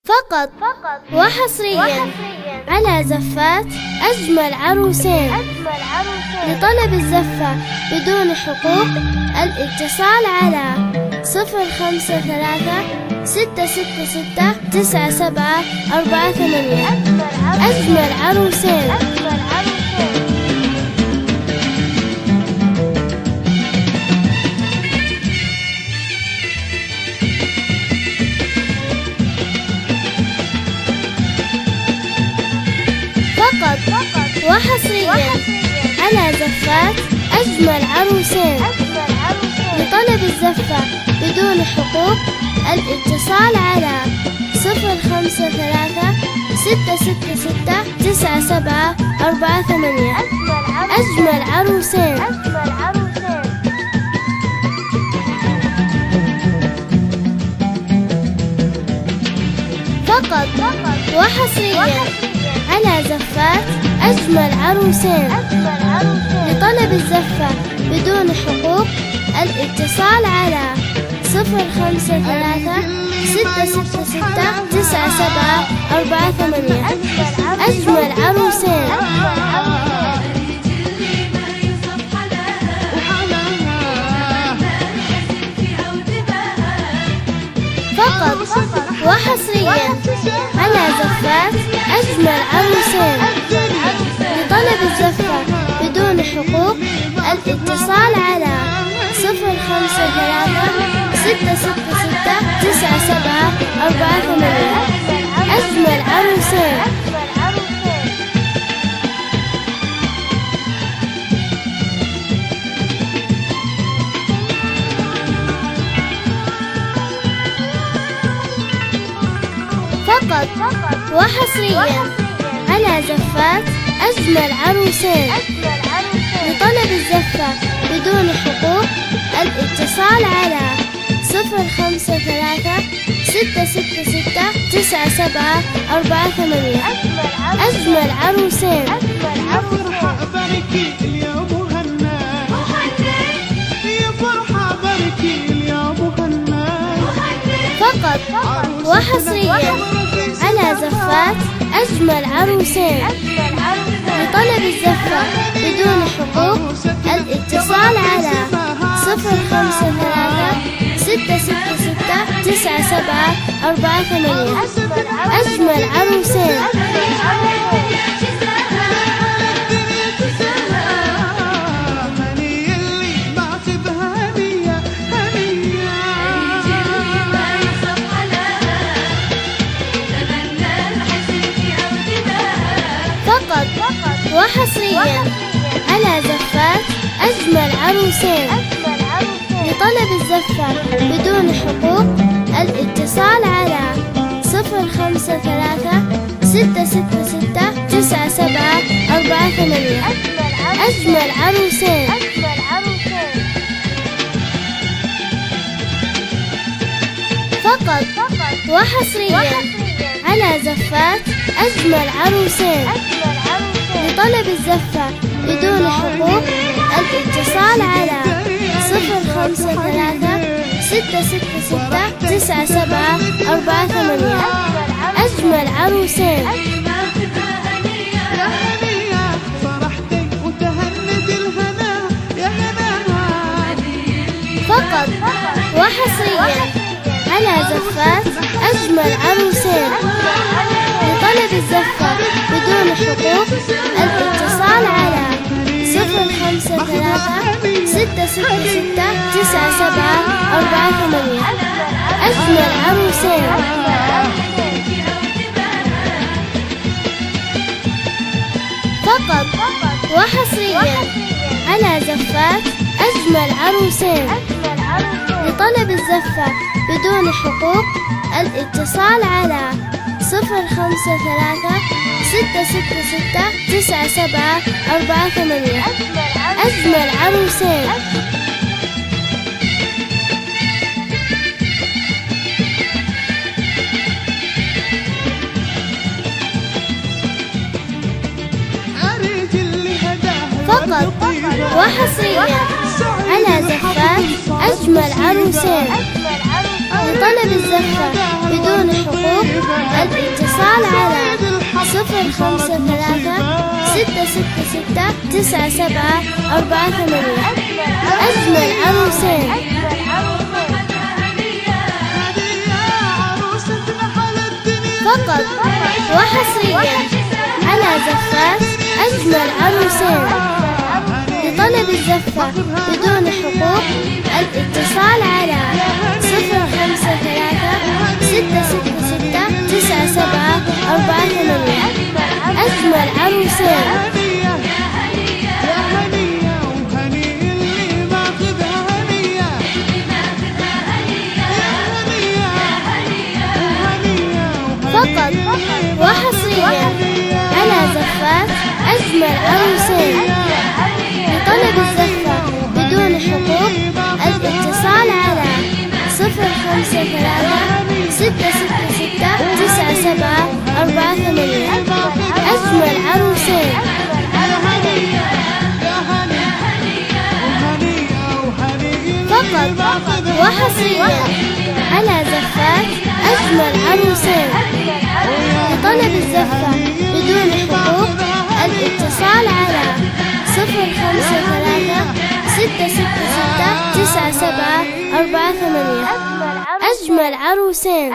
فقط وحصريا على زفات أجمل عروسين. لطلب الزفة بدون حقوق الاتصال على 053-666-9748. أجمل عروسين. فقط وحصريا على زفات أجمل عروسين. لطلب الزفة بدون حقوق الاتصال على 053-666-9748. أجمل عروسين. فقط وحصريا على زفات أجمل عروسين. لطلب الزفة بدون حقوق الاتصال على 053-666-9748. أجمل عروسين. فقط وحصريا على زفات أجمل عروسين. لطلب الزفة بدون حقوق الاتصال على 053-666-9748. أجمل عروسين. فقط وحصريا على زفات أجمل عروسين. لطلب الزفة بدون حقوق الاتصال على 053-666-9748. أجمل عروسين. يا فرحة بركي اليوم وهنا، يا فرحة بركي اليوم وهنا. فقط وحصريا على زفات أجمل عروسين. لطلب الزفة بدون حقوق الاتصال على 053-666-9748. أجمل عروسين. فقط وحصريا على زفات أجمل عروسين. لطلب الزفة بدون حقوق الاتصال على 053-666-9748. أجمل عروسين. فقط وحصريا على زفات أجمل عروسين. لطلب الزفة بدون حقوق الاتصال على 053-666-9748. أجمل عروسين. يا هنية فرحتي وتهنت الهنا يا هنا. فقط وحصريا على زفات أجمل عروسين. لطلب الزفة بدون حقوق الاتصال على 053-666-9748. أجمل عروسين. فقط وحصريا على زفات أجمل عروسين. لطلب الزفة بدون حقوق الاتصال على 053-666-9748. أجمل عروسين. فقط وحصريا على زفات أجمل عروسين. لطلب الزفة بدون حقوق الاتصال على 054-666-9748. أجمل عروسين. فقط وحصريا على زفات أجمل عروسين. لطلب الزفة بدون حقوق الاتصال على 054-666-9748. أجمل عروسين. فقط وحصريا على زفات أجمل عروسين. لطلب الزفة بدون حقوق الاتصال على 054-666-9748. أجمل عروسين. فقط وحصريا على زفات أجمل عروسين. لطلب الزفة بدون حقوق الاتصال على 054-666-9748. أجمل عروسين.